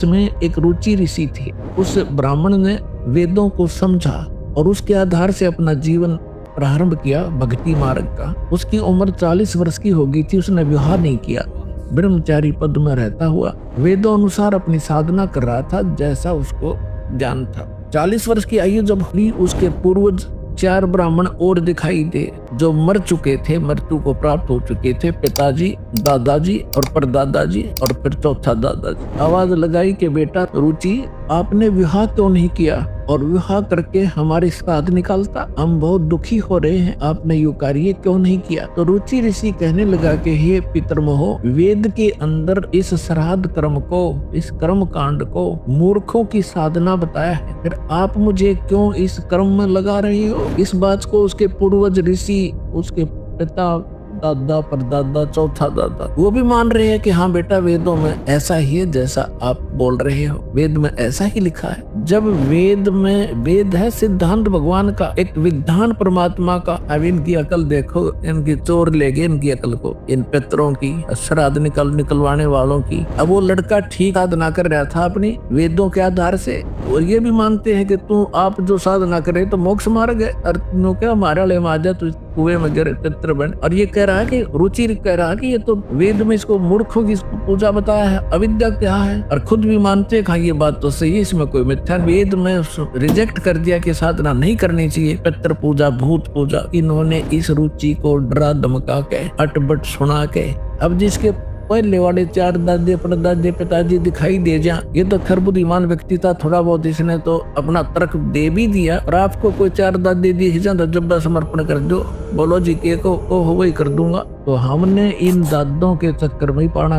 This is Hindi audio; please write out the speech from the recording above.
में एक रुचि ऋषि थे। उस ब्राह्मण ने वेदों को समझा और उसके आधार से अपना जीवन प्रारंभ किया भक्ति मार्ग का। उसकी उम्र 40 वर्ष की हो गई थी। उसने विवाह नहीं किया, ब्रह्मचारी पद में रहता हुआ वेदों अनुसार अपनी साधना कर रहा था जैसा उसको ज्ञान था। 40 वर्ष की आयु जब हुई, उसके पूर्वज 4 ब्राह्मण और दिखाई दे जो मर चुके थे, मृत्यु को प्राप्त हो चुके थे। पिताजी, दादाजी और परदादाजी और फिर चौथा दादाजी। आवाज लगाई कि बेटा रुचि, आपने विवाह क्यों नहीं किया और विवाह करके हमारी साध निकालता, हम बहुत दुखी हो रहे हैं, आपने यू कार्य क्यों नहीं किया। तो रुचि ऋषि कहने लगा कि हे पितरमोह, वेद के अंदर इस श्राद्ध कर्म को, इस कर्म कांड को मूर्खों की साधना बताया है, फिर आप मुझे क्यों इस कर्म में लगा रही हो। इस बात को उसके पूर्वज ऋषि, उसके पिता, दादा, परदादा, चौथा दादा वो भी मान रहे हैं कि हाँ बेटा वेदों में ऐसा ही है जैसा आप बोल रहे हो, वेद में ऐसा ही लिखा है। जब वेद में, वेद है सिद्धांत भगवान का, एक विधान परमात्मा का। अब इनकी अकल देखो, इनकी चोर ले गए इनकी अकल को, इन पितरों की, श्राद्ध निकलवाने वालों की। अब वो लड़का ठीक साधना कर रहा था अपनी वेदों के आधार से, और ये भी मानते हैं कि तू आप जो साधना करे तो मोक्ष मार्ग है, और तू क्या हमारे वाले माजा तू कुएं में गिर पितर बन। और ये कह रहा है कि रुचि कह रहा है कि ये तो वेद में इसको मूर्खों की पूजा बताया है, अविद्या क्या है, और खुद भी मानते हैं ये बात तो सही है, इसमें कोई मिथ्या। वेद में रिजेक्ट कर दिया कि साधना नहीं करनी चाहिए, पितर पूजा, भूत पूजा। इन्होंने इस रुचि को डरा धमका के, अटबट सुना के, अब जिसके पहले वाले 4 दादे, परदादे, पिताजी दिखाई दे जा, ये तो खैर बुद्धिमान व्यक्ति था, थोड़ा बहुत इसने तो अपना तर्क दे भी दिया। और आपको कोई 4 दादे दी तो जब समर्पण कर दो, बोलो जी के को वही कर दूंगा। तो हमने इन दादों के चक्कर में ही पड़ा।